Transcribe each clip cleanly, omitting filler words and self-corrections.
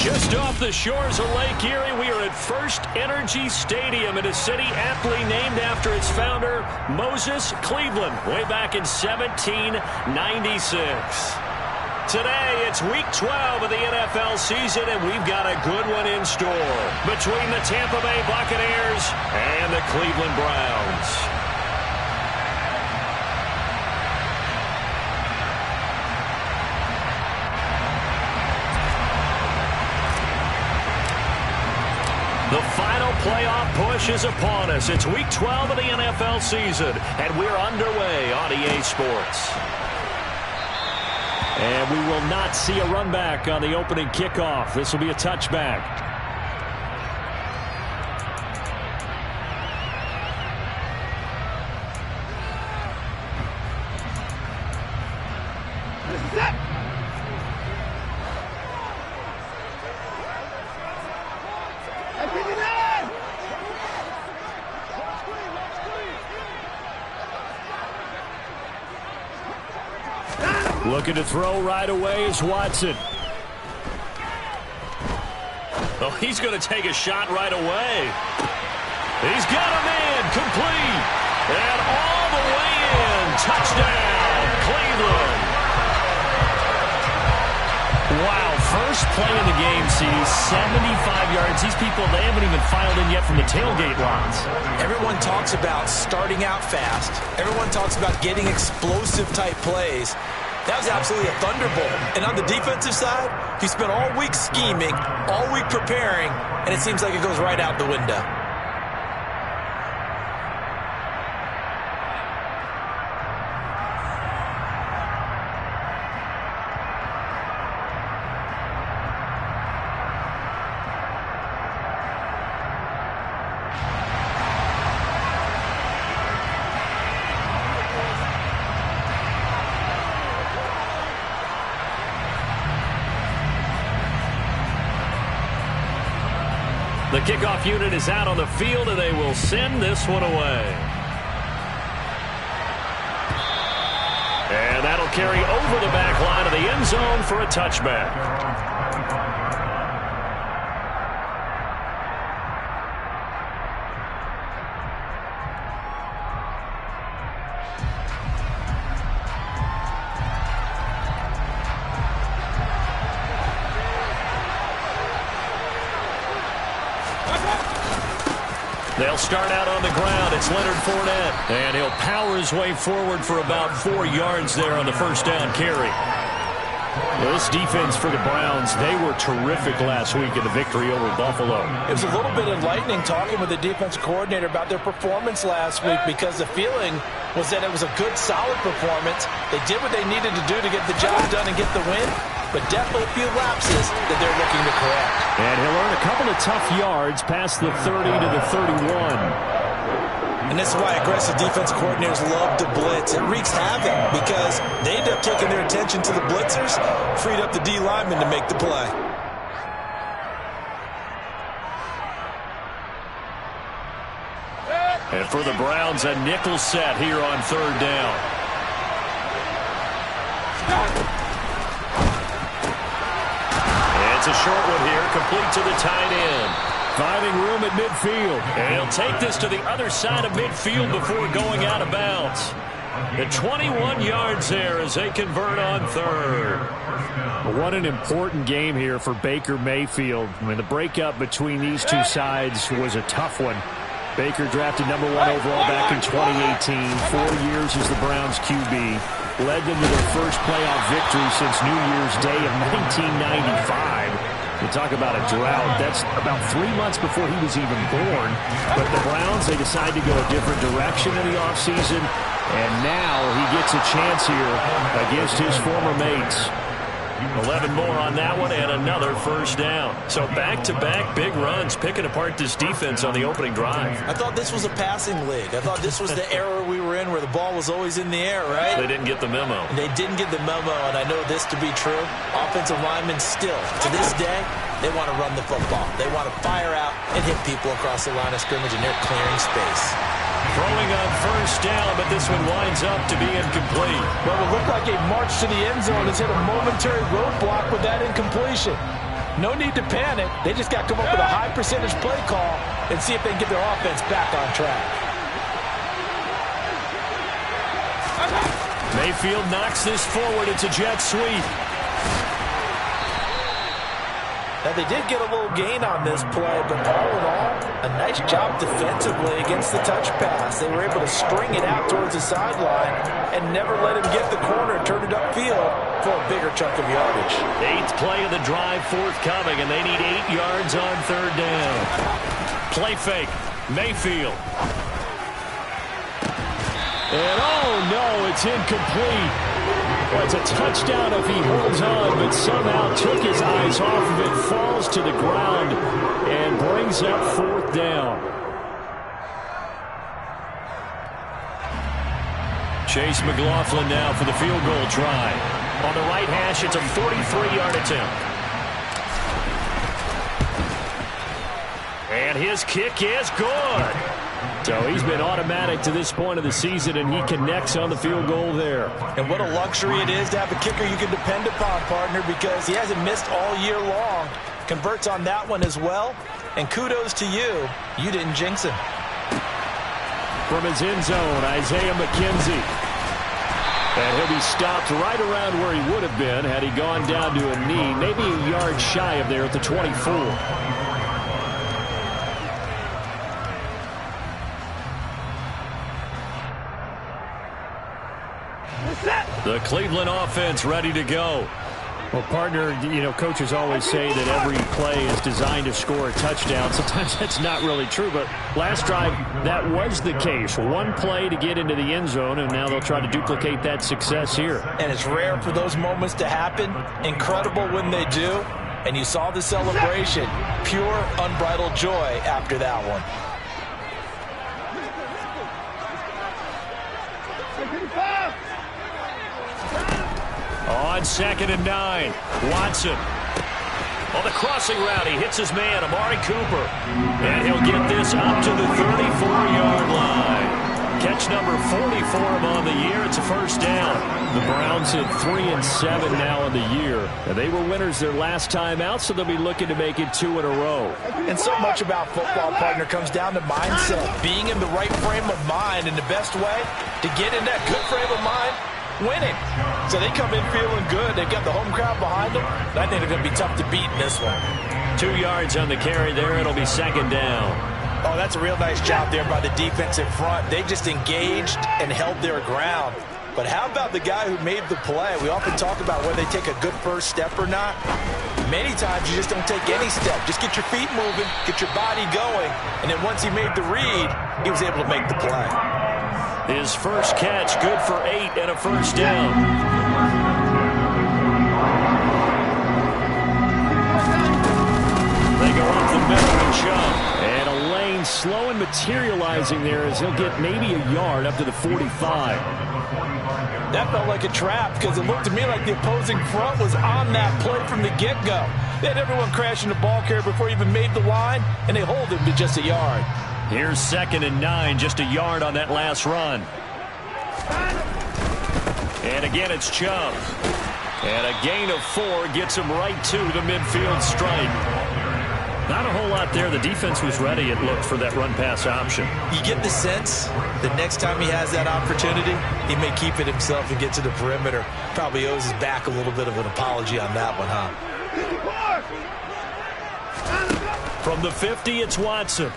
Just off the shores of Lake Erie, we are at First Energy Stadium in a city aptly named after its founder, Moses Cleveland, way back in 1796. Today, it's Week 12 of the NFL season, and we've got a good one in store between the Tampa Bay Buccaneers and the Cleveland Browns. The final playoff push is upon us. It's Week 12 of the NFL season, and we're underway on EA Sports. And we will not see a run back on the opening kickoff. This will be a touchback. Looking to throw right away is Watson. Oh, he's going to take a shot right away. He's got a man, complete. And all the way in. Touchdown, Cleveland. Wow, first play of the game sees 75 yards. These people, they haven't even filed in yet from the tailgate lines. Everyone talks about starting out fast. Everyone talks about getting explosive type plays. That was absolutely a thunderbolt. And on the defensive side, he spent all week scheming, all week preparing, and it seems like it goes right out the window. The kickoff unit is out on the field, and they will send this one away. And that'll carry over the back line of the end zone for a touchback. They'll start out on the ground. It's Leonard Fournette. And he'll power his way forward for about 4 yards there on the first down carry. Well, this defense for the Browns, they were terrific last week in the victory over Buffalo. It was a little bit enlightening talking with the defense coordinator about their performance last week, because the feeling was that it was a good, solid performance. They did what they needed to do to get the job done and get the win, but definitely a few lapses that they're looking to correct. And he'll earn a couple of tough yards past the 30 to the 31. And this is why aggressive defense coordinators love to blitz. It wreaks havoc because they end up taking their attention to the blitzers, freed up the D linemen to make the play. And for the Browns, a nickel set here on third down. It's a short one here, complete to the tight end. Finding room at midfield. And he'll take this to the other side of midfield before going out of bounds. The 21 yards there as they convert on third. What an important game here for Baker Mayfield. I mean, the breakup between these two sides was a tough one. Baker drafted #1 overall back in 2018. 4 years as the Browns QB. Led them to their first playoff victory since New Year's Day of 1995. You talk about a drought. That's about 3 months before he was even born. But the Browns, they decided to go a different direction in the offseason. And now he gets a chance here against his former mates. 11 more on that one and another first down. So back-to-back big runs, picking apart this defense on the opening drive. I thought this was a passing league. I thought this was the era we were in where the ball was always in the air, right? They didn't get the memo. They didn't get the memo, and I know this to be true. Offensive linemen still, to this day, they want to run the football. They want to fire out and hit people across the line of scrimmage, and they're clearing space. Throwing on first down, but this one winds up to be incomplete. Well, it looked like a march to the end zone has hit a momentary roadblock with that incompletion. No need to panic. They just got to come up with a high percentage play call and see if they can get their offense back on track. Mayfield knocks this forward. It's a jet sweep. Now, they did get a little gain on this play, but all in all, a nice job defensively against the touch pass. They were able to string it out towards the sideline and never let him get the corner and turn it upfield for a bigger chunk of yardage. 8th play of the drive forthcoming, and they need 8 yards on 3rd down. Play fake. Mayfield. And oh no, it's incomplete. Well, it's a touchdown if he holds on, but somehow took his eyes off of it, falls to the ground, and brings up 4th down. Chase McLaughlin now for the field goal try. On the right hash, it's a 43-yard attempt. And his kick is good. So he's been automatic to this point of the season, and he connects on the field goal there. And what a luxury it is to have a kicker you can depend upon, partner, because he hasn't missed all year long. Converts on that one as well. And kudos to you. You didn't jinx him. From his end zone, Isaiah McKenzie. And he'll be stopped right around where he would have been had he gone down to a knee, maybe a yard shy of there at the 24. The Cleveland offense ready to go. Well, partner, you know, coaches always say that every play is designed to score a touchdown. Sometimes that's not really true, but last drive, that was the case. One play to get into the end zone, and now they'll try to duplicate that success here. And it's rare for those moments to happen. Incredible when they do. And you saw the celebration. Pure, unbridled joy after that one. On 2nd and 9, Watson. On the crossing route, he hits his man, Amari Cooper. And he'll get this up to the 34-yard line. Catch number 40 for him on the year. It's a 1st down. The Browns at 3-7 now on the year. And they were winners their last time out, so they'll be looking to make it 2 in a row. And so much about football, partner, comes down to mindset. Being in the right frame of mind, and the best way to get in that good frame of mind, winning. So they come in feeling good. They've got the home crowd behind them. And I think they're going to be tough to beat in this one. 2 yards on the carry there. It'll be 2nd down. Oh, that's a real nice job there by the defensive front. They just engaged and held their ground. But how about the guy who made the play? We often talk about whether they take a good first step or not. Many times you just don't take any step. Just get your feet moving, get your body going. And then once he made the read, he was able to make the play. His first catch, good for 8 and a 1st down. They go up the middle and jump. And a lane slow and materializing there as he'll get maybe a yard up to the 45. That felt like a trap because it looked to me like the opposing front was on that play from the get-go. They had everyone crashing the ball carrier before he even made the line, and they hold him to just a yard. Here's 2nd and 9, just a yard on that last run. And again, it's Chubb. And a gain of 4 gets him right to the midfield stripe. Not a whole lot there. The defense was ready, it looked, for that run-pass option. You get the sense that next time he has that opportunity, he may keep it himself and get to the perimeter. Probably owes his back a little bit of an apology on that one, huh? From the 50, it's Watson.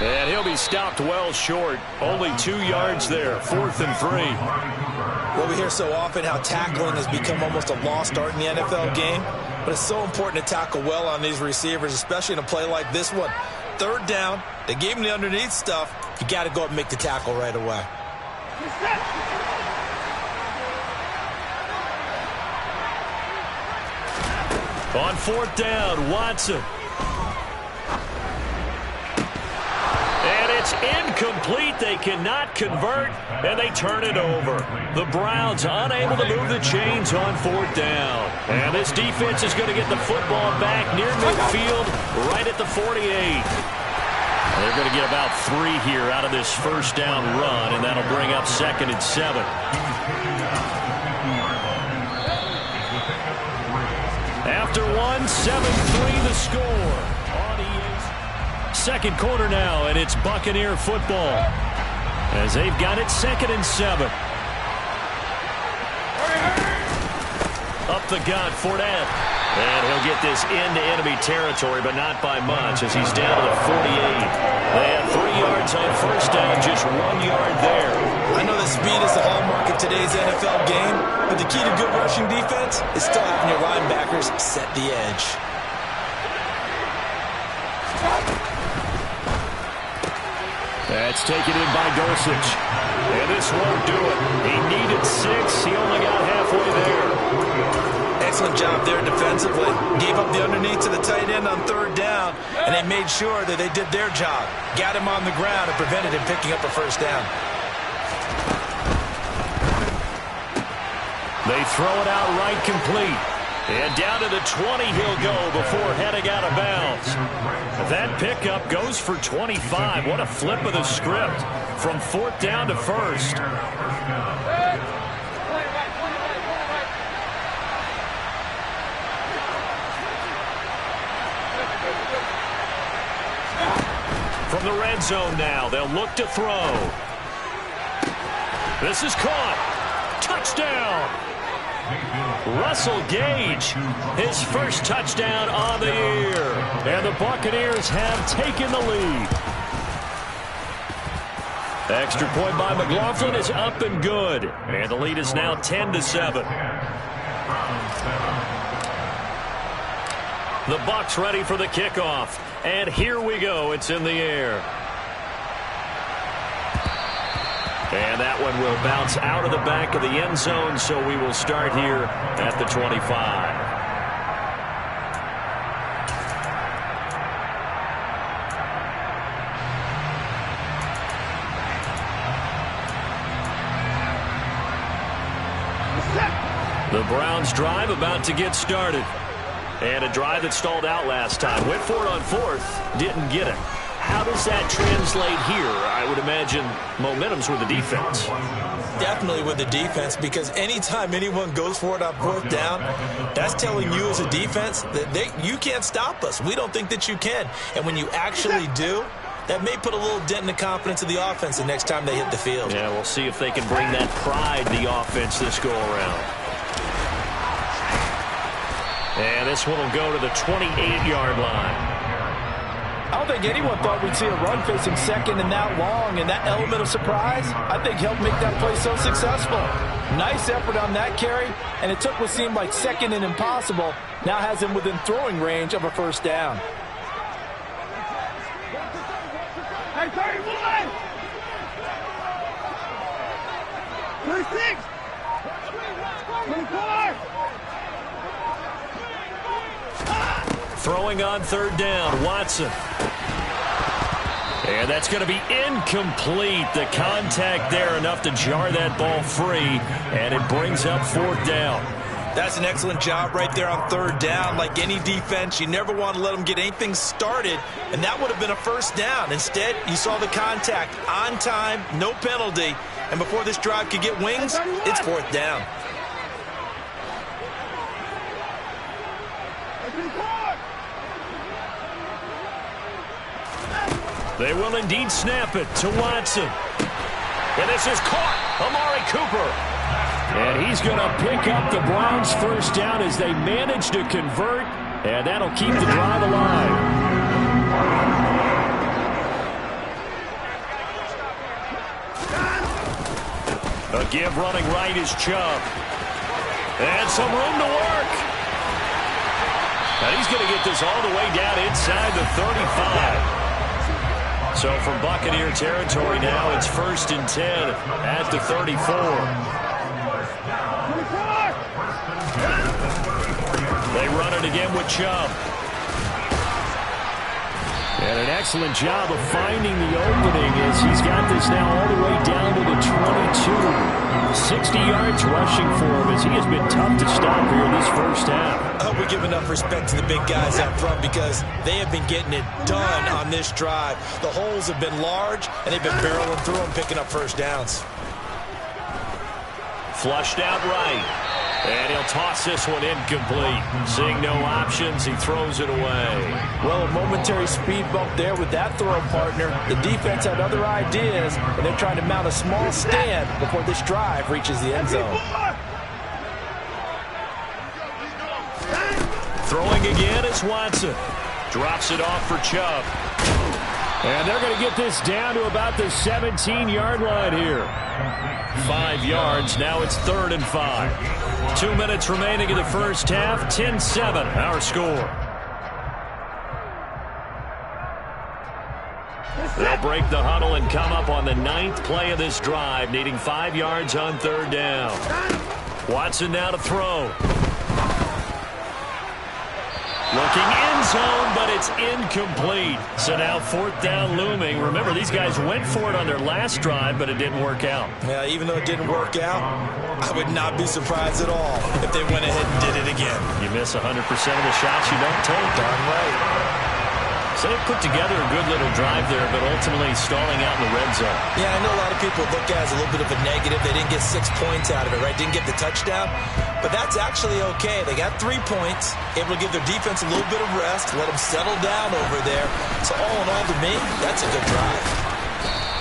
And he'll be stopped well short. Only 2 yards there. 4th and 3. Well, we hear so often how tackling has become almost a lost art in the NFL game. But it's so important to tackle well on these receivers, especially in a play like this one. 3rd down. They gave him the underneath stuff. You got to go up and make the tackle right away. On 4th down, Watson. And it's incomplete. They cannot convert, and they turn it over. The Browns unable to move the chains on 4th down. And this defense is going to get the football back near midfield, right at the 48. They're going to get about 3 here out of this 1st down run, and that'll bring up 2nd and 7. After one, 7-3 the score. On EA's second quarter now, and it's Buccaneer football as they've got it 2nd and 7. Up the gut, Fournette. And he'll get this into enemy territory, but not by much as he's down to the 48. They had 3 yards on first down, just 1 yard there. I know that speed is the hallmark of today's NFL game, but the key to good rushing defense is still having your linebackers set the edge. That's taken in by Dulcich. And this won't do it. He needed 6. He only got halfway there. Excellent job there defensively. Gave up the underneath to the tight end on 3rd down, and they made sure that they did their job. Got him on the ground and prevented him picking up a first down. They throw it out right complete. And down to the 20 he'll go before heading out of bounds. That pickup goes for 25. What a flip of the script from 4th down to 1st. From the red zone now, they'll look to throw. This is caught. Touchdown. Russell Gage, his first touchdown on the year. And the Buccaneers have taken the lead. Extra point by McLaughlin is up and good. And the lead is now 10-7. The Bucs ready for the kickoff. And here we go. It's in the air. And that one will bounce out of the back of the end zone, so we will start here at the 25. The Browns drive about to get started. And a drive that stalled out last time. Went for it on 4th, didn't get it. How does that translate here? I would imagine momentum's with the defense. Definitely with the defense, because anytime anyone goes for it on 4th down, that's telling you as a defense that you can't stop us. We don't think that you can. And when you actually do, that may put a little dent in the confidence of the offense the next time they hit the field. Yeah, we'll see if they can bring that pride to the offense this go-around. And this one will go to the 28-yard line. I don't think anyone thought we'd see a run facing 2nd and that long, and that element of surprise, I think, helped make that play so successful. Nice effort on that carry, and it took what seemed like 2nd and impossible, now has him within throwing range of a first down. Hey, 31! 36! 24! Throwing on 3rd down, Watson. And that's going to be incomplete. The contact there enough to jar that ball free, and it brings up 4th down. That's an excellent job right there on 3rd down. Like any defense, you never want to let them get anything started, and that would have been a first down. Instead, you saw the contact on time, no penalty, and before this drive could get wings, it's 4th down. They will indeed snap it to Watson. And this is caught. Amari Cooper. And he's going to pick up the Browns' first down as they manage to convert. And that'll keep the drive alive. A give running right is Chubb. And some room to work. And he's going to get this all the way down inside the 35. So from Buccaneer territory now, it's 1st and 10 at the 34. They run it again with Chubb. And an excellent job of finding the opening as he's got this now all the way down to the 22. 60 yards rushing for him as he has been tough to stop here this first half. I hope we give enough respect to the big guys up front because they have been getting it done on this drive. The holes have been large, and they've been barreling through them, picking up first downs. Flushed out right. And he'll toss this one incomplete. Seeing no options, he throws it away. Well, a momentary speed bump there with that throw, partner. The defense had other ideas, and they're trying to mount a small stand before this drive reaches the end zone. Throwing again is Watson. Drops it off for Chubb. And they're going to get this down to about the 17-yard line here. 5 yards. Now it's 3rd and 5. 2 minutes remaining in the first half. 10-7, our score. They'll break the huddle and come up on the 9th play of this drive, needing 5 yards on 3rd down. Watson now to throw. Looking end zone, but it's incomplete. So now 4th down looming. Remember, these guys went for it on their last drive, but it didn't work out. Yeah, even though it didn't work out, I would not be surprised at all if they went ahead and did it again. You miss 100% of the shots you don't take. Darn right. So they put together a good little drive there, but ultimately stalling out in the red zone. Yeah, I know a lot of people look at it as a little bit of a negative. They didn't get 6 points out of it, right? Didn't get the touchdown. But that's actually okay. They got 3 points, able to give their defense a little bit of rest, let them settle down over there. So all in all, to me, that's a good drive.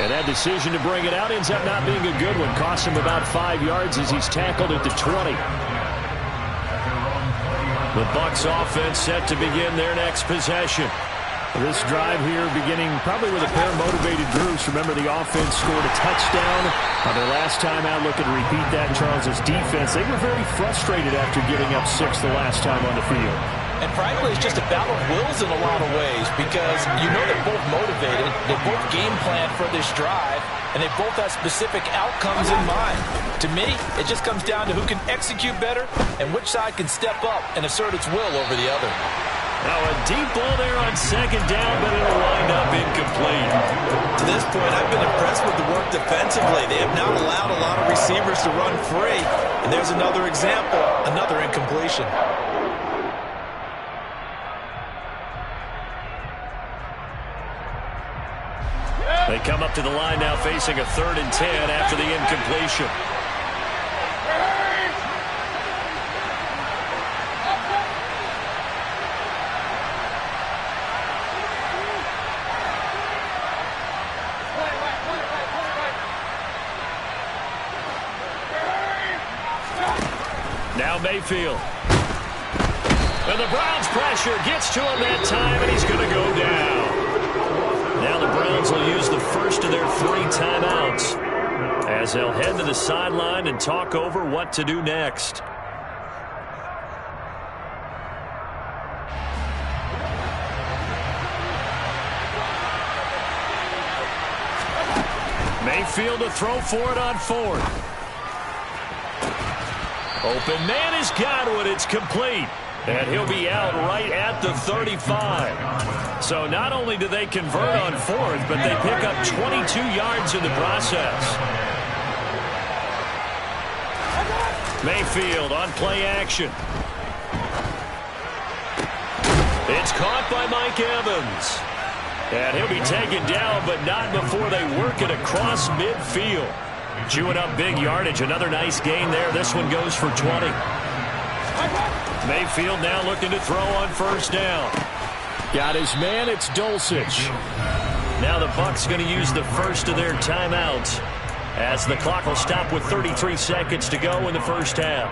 And that decision to bring it out ends up not being a good one. Costs him about 5 yards as he's tackled at the 20. The Bucs offense set to begin their next possession. This drive here beginning probably with a pair of motivated groups. Remember, the offense scored a touchdown on their last time out. Looking to repeat that. Charles's defense, they were very frustrated after giving up 6 the last time on the field. And frankly, it's just a battle of wills in a lot of ways because you know they're both motivated. They both game plan for this drive, and they both have specific outcomes in mind. To me, it just comes down to who can execute better and which side can step up and assert its will over the other. Now a deep ball there on 2nd down, but it'll wind up incomplete. To this point, I've been impressed with the work defensively. They have not allowed a lot of receivers to run free. And there's another example, another incompletion. They come up to the line now facing a 3rd and 10 after the incompletion. Now Mayfield. And the Browns pressure gets to him that time, and he's going to go down. Now the Browns will use the first of their 3 timeouts as they'll head to the sideline and talk over what to do next. Mayfield to throw for it on 4th. Open man has got it. It's complete. And he'll be out right at the 35. So not only do they convert on 4th, but they pick up 22 yards in the process. Mayfield on play action. It's caught by Mike Evans. And he'll be taken down, but not before they work it across midfield. Chewing up big yardage. Another nice gain there. This one goes for 20. Mayfield now looking to throw on 1st down. Got his man. It's Dulcich. Now the Bucs going to use the first of their timeouts as the clock will stop with 33 seconds to go in the first half.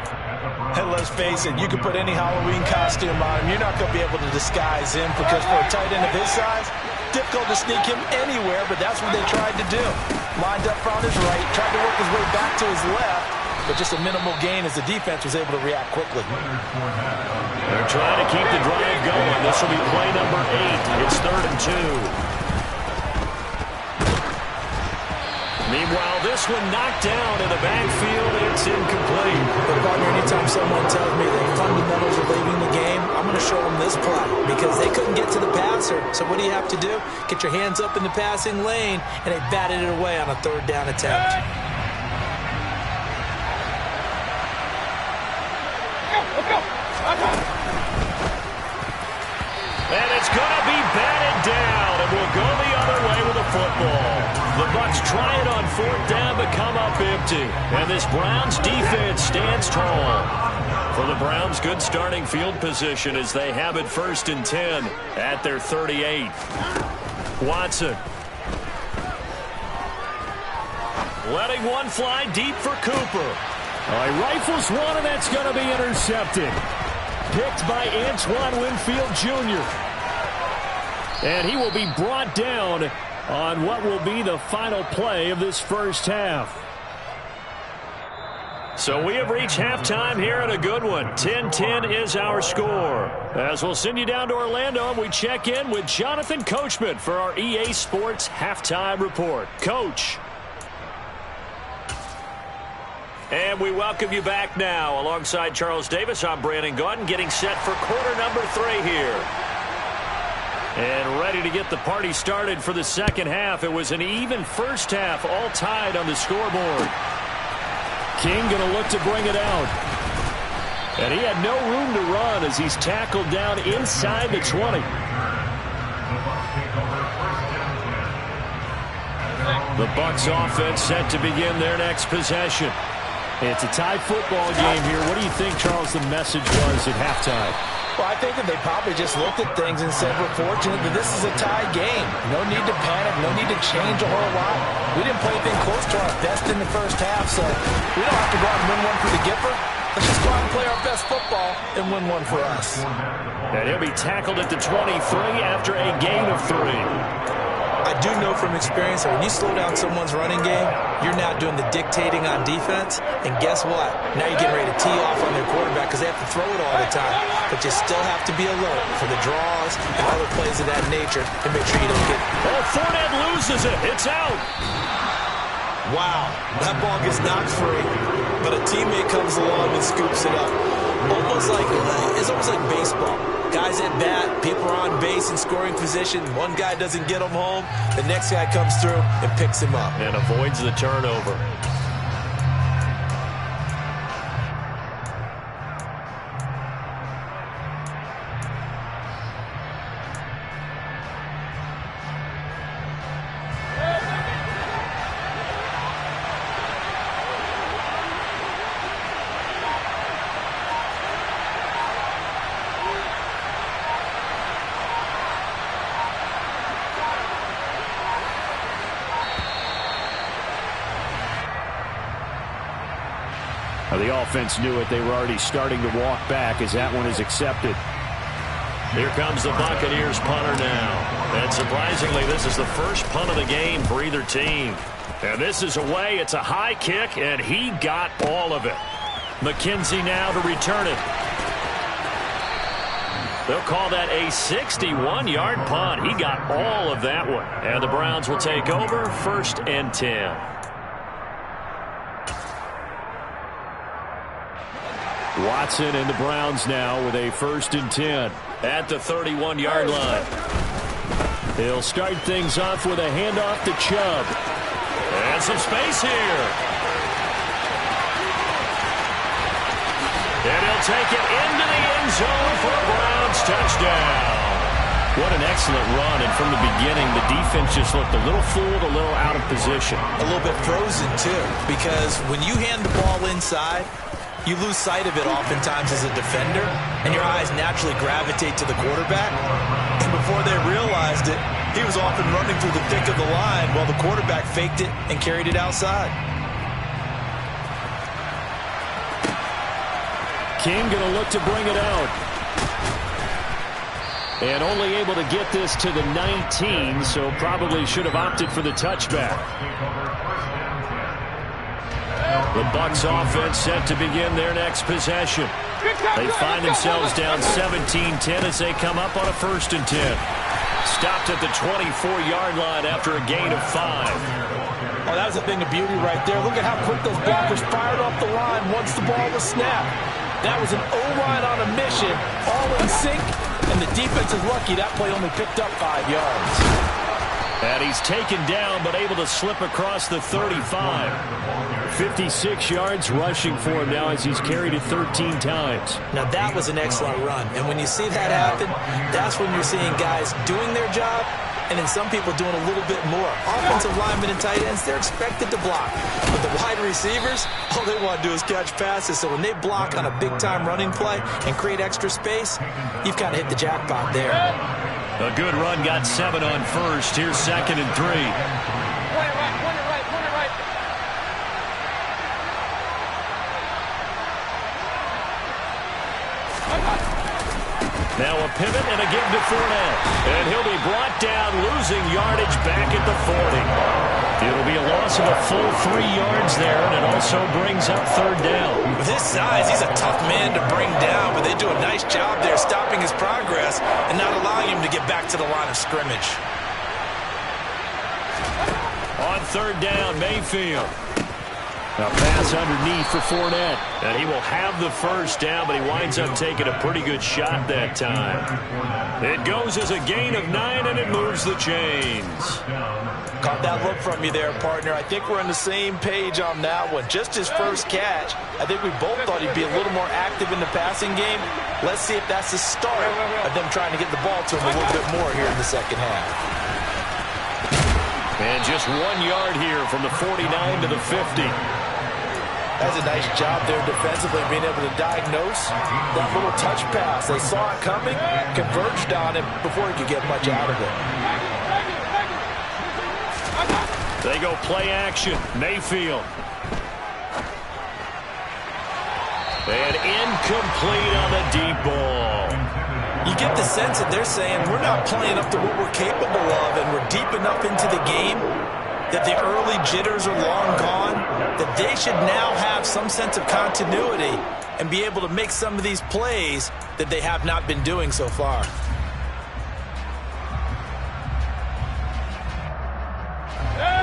And let's face it, you can put any Halloween costume on him. You're not going to be able to disguise him because for a tight end of his size, difficult to sneak him anywhere, but that's what they tried to do. Lined up on his right, tried to work his way back to his left, but just a minimal gain as the defense was able to react quickly. They're trying to keep the drive going. This will be play number 8. It's 3rd and 2. Meanwhile, this one knocked down in the backfield. It's incomplete. But, partner, anytime someone tells me the fundamentals are leading the game, I'm going to show them this play because they couldn't get to the passer. So what do you have to do? Get your hands up in the passing lane, and they batted it away on a 3rd down attempt. And it's going to be batted down, and we'll go the other way with the football. The Bucs try it on 4th down, but come up empty. safety. And this Browns defense stands tall. For the Browns, good starting field position as they have it 1st and 10 at their 38. Watson. Letting one fly deep for Cooper. He rifles one, and that's going to be intercepted. Picked by Antoine Winfield Jr. And he will be brought down on what will be the final play of this first half. So we have reached halftime here in a good one. 10-10 is our score. As we'll send you down to Orlando, and we check in with Jonathan Coachman for our EA Sports Halftime Report. Coach. And we welcome you back now. Alongside Charles Davis, I'm Brandon Gaudin, getting set for quarter number 3 here. And ready to get the party started for the second half. It was an even first half, all tied on the scoreboard. King going to look to bring it out. And he had no room to run as he's tackled down inside the 20. The Bucs offense set to begin their next possession. It's a tie football game here. What do you think, Charles, the message was at halftime? Well, I think that they probably just looked at things and said, we're fortunate that this is a tie game. No need to panic. No need to change a whole lot. We didn't play anything close to our best in the first half, so we don't have to go out and win one for the Gipper. Let's just go out and play our best football and win one for us. And he'll be tackled at the 23 after a gain of 3. I do know from experience that when you slow down someone's running game, you're now doing the dictating on defense. And guess what? Now you're getting ready to tee off on their quarterback because they have to throw it all the time. But you still have to be alert for the draws and other plays of that nature to make sure you don't get... Oh, Fournette loses it. It's out. Wow. That ball gets knocked free, but a teammate comes along and scoops it up. It's almost like baseball. Guys at bat, people are on base in scoring position. One guy doesn't get him home. The next guy comes through and picks him up. And avoids the turnover. The offense knew it. They were already starting to walk back as that one is accepted. Here comes the Buccaneers punter now. And surprisingly, this is the first punt of the game for either team. And this is away. It's a high kick, and he got all of it. McKenzie now to return it. They'll call that a 61-yard punt. He got all of that one. And the Browns will take over 1st and 10. Watson and the Browns now with a 1st and 10. At the 31-yard line. They'll start things off with a handoff to Chubb. And some space here. And he'll take it into the end zone for a Browns touchdown. What an excellent run. And from the beginning, the defense just looked a little fooled, a little out of position. A little bit frozen, too, because when you hand the ball inside, you lose sight of it oftentimes as a defender, and your eyes naturally gravitate to the quarterback. And before they realized it, he was off and running through the thick of the line while the quarterback faked it and carried it outside. King going to look to bring it out. And only able to get this to the 19, so probably should have opted for the touchback. The Bucs offense set to begin their next possession. They find themselves down 17-10 as they come up on a 1st and 10. Stopped at the 24-yard line after a gain of 5. Oh, that was a thing of beauty right there. Look at how quick those blockers fired off the line once the ball was snapped. That was an O-line on a mission, all in sync, and the defense is lucky that play only picked up 5 yards. And he's taken down, but able to slip across the 35. 56 yards rushing for him now as he's carried it 13 times. Now, that was an excellent run. And when you see that happen, that's when you're seeing guys doing their job and then some people doing a little bit more. Offensive linemen and tight ends, they're expected to block. But the wide receivers, all they want to do is catch passes. So when they block on a big-time running play and create extra space, you've kind of hit the jackpot there. A good run got 7 on first. Here's 2nd and 3. Now a pivot and a give to Fournette. And he'll be brought down, losing yardage back at the 40. It'll be a loss of a full 3 yards there, and it also brings up 3rd down. With his size, he's a tough man to bring down, but they do a nice job there stopping his progress and not allowing him to get back to the line of scrimmage. On 3rd down, Mayfield. A pass underneath for Fournette. And he will have the 1st down, but he winds up taking a pretty good shot that time. It goes as a gain of 9, and it moves the chains. Caught that look from you there, partner. I think we're on the same page on that one. Just his first catch, I think we both thought he'd be a little more active in the passing game. Let's see if that's the start of them trying to get the ball to him a little bit more here in the second half. And just 1 yard here from the 49 to the 50. That's a nice job there defensively, being able to diagnose that little touch pass. They saw it coming, converged on it before he could get much out of it. They go play action. Mayfield. And incomplete on the deep ball. You get the sense that they're saying we're not playing up to what we're capable of, and we're deep enough into the game that the early jitters are long gone, that they should now have some sense of continuity and be able to make some of these plays that they have not been doing so far.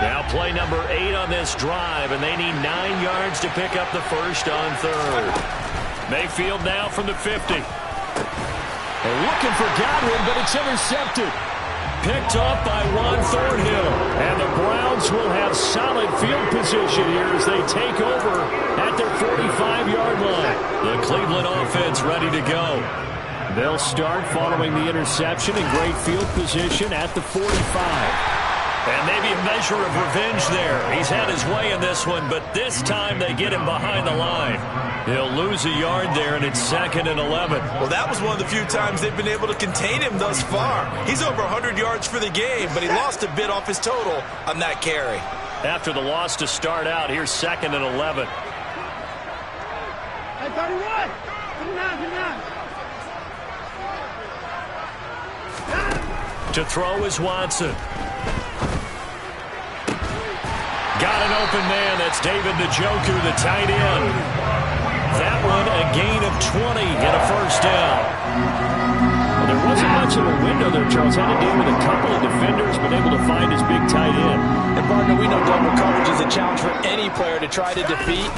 Now play number 8 on this drive, and they need 9 yards to pick up the 1st on 3rd. Mayfield now from the 50. They're looking for Godwin, but it's intercepted. Picked off by Juan Thornhill. And the Browns will have solid field position here as they take over at their 45-yard line. The Cleveland offense ready to go. They'll start following the interception in great field position at the 45. And maybe a measure of revenge there. He's had his way in this one, but this time they get him behind the line. He'll lose a yard there, and it's 2nd and 11. Well, that was one of the few times they've been able to contain him thus far. He's over 100 yards for the game, but he lost a bit off his total on that carry. After the loss to start out, here's 2nd and 11. Hey, 31! Come on. To throw is Watson. Got an open man. That's David Njoku, the tight end. That one a gain of 20 and a 1st down. Well, there wasn't much of a window there, Charles. Had to deal with a couple of defenders, but able to find his big tight end. And, partner, we know double coverage is a challenge for any player to try to defeat.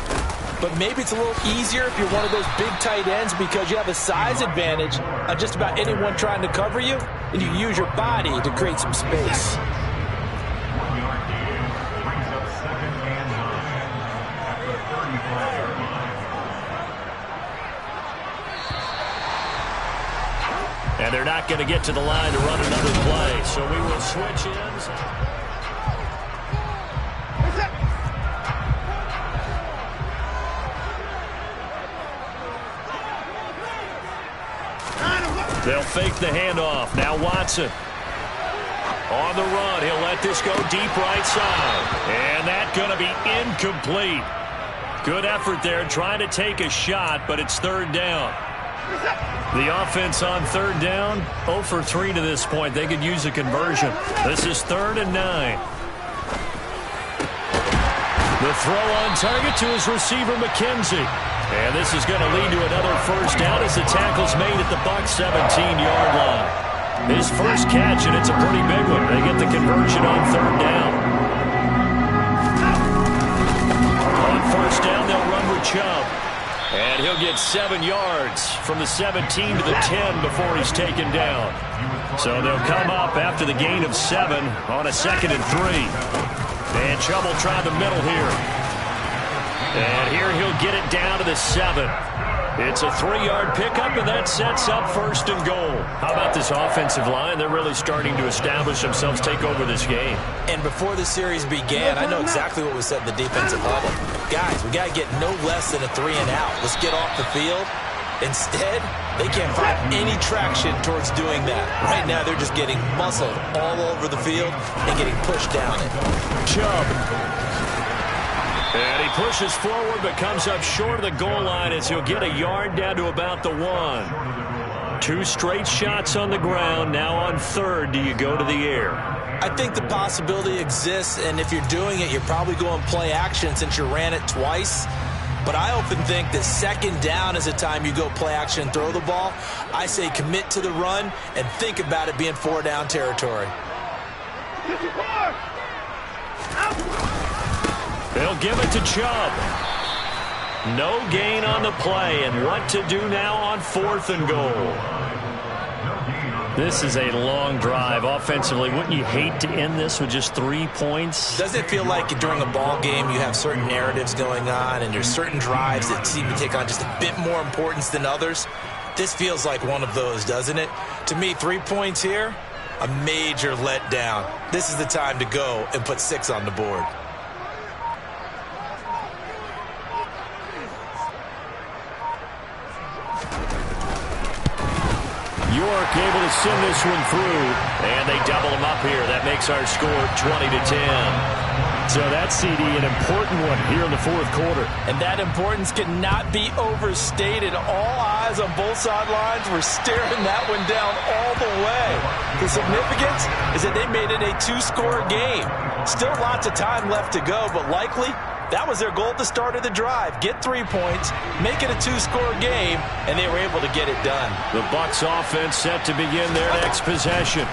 But maybe it's a little easier if you're one of those big tight ends because you have a size advantage on just about anyone trying to cover you, and you use your body to create some space. And they're not going to get to the line to run another play, so we will switch ends. They'll fake the handoff. Now Watson. On the run. He'll let this go deep right side. And that's going to be incomplete. Good effort there trying to take a shot, but it's 3rd down. The offense on 3rd down, 0 for 3 to this point. They could use a conversion. This is 3rd and 9. The throw on target to his receiver, McKenzie. And this is going to lead to another 1st down as the tackle's made at the Bucs 17-yard line. His first catch, and it's a pretty big one. They get the conversion on 3rd down. On 1st down, they'll run with Chubb. And he'll get 7 yards from the 17 to the 10 before he's taken down. So they'll come up after the gain of 7 on a 2nd and 3. And Chubb will try the middle here. And here he'll get it down to the 7. It's a 3-yard pickup, and that sets up 1st and goal. How about this offensive line? They're really starting to establish themselves, take over this game. And before the series began, I know exactly what was said in the defensive huddle. Guys, we got to get no less than a 3-and-out. Let's get off the field. Instead, they can't find any traction towards doing that. Right now, they're just getting muscled all over the field and getting pushed down it. Chubb. And he pushes forward but comes up short of the goal line as he'll get a yard down to about the 1. 2 straight shots on the ground. Now on 3rd, do you go to the air? I think the possibility exists, and if you're doing it, you're probably going play action since you ran it twice. But I often think that 2nd down is a time you go play action and throw the ball. I say commit to the run and think about it being 4-down territory. They'll give it to Chubb. No gain on the play, and what to do now on 4th and goal. This is a long drive. Offensively, wouldn't you hate to end this with just 3 points? Doesn't it feel like during a ball game you have certain narratives going on and there's certain drives that seem to take on just a bit more importance than others? This feels like one of those, doesn't it? To me, 3 points here, a major letdown. This is the time to go and put 6 on the board. York able to send this one through, and they double him up here. That makes our score 20-10. So that CD, an important one here in the 4th quarter. And that importance cannot be overstated. All eyes on both sidelines were staring that one down all the way. The significance is that they made it a 2-score game. Still lots of time left to go, but likely that was their goal at the start of the drive. Get 3 points, make it a 2-score game, and they were able to get it done. The Bucs offense set to begin their next possession.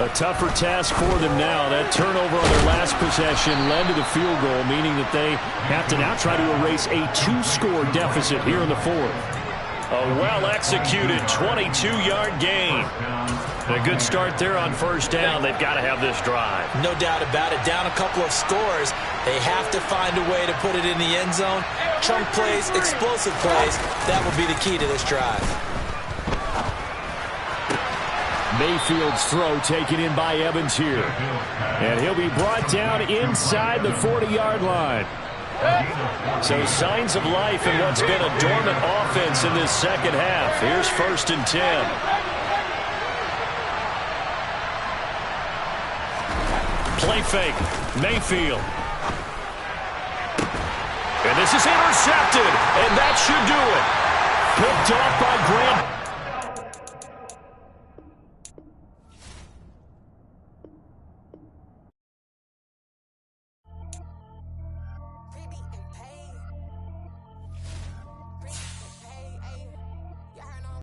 A tougher task for them now. That turnover on their last possession led to the field goal, meaning that they have to now try to erase a 2-score deficit here in the 4th. A well-executed 22-yard gain. A good start there on 1st down. They've got to have this drive. No doubt about it. Down a couple of scores. They have to find a way to put it in the end zone. Chunk plays, explosive plays. That will be the key to this drive. Mayfield's throw taken in by Evans here. And he'll be brought down inside the 40-yard line. So signs of life in what's been a dormant offense in this 2nd half. Here's 1st and 10. Play fake. Mayfield. And this is intercepted. And that should do it. Picked off by Grant.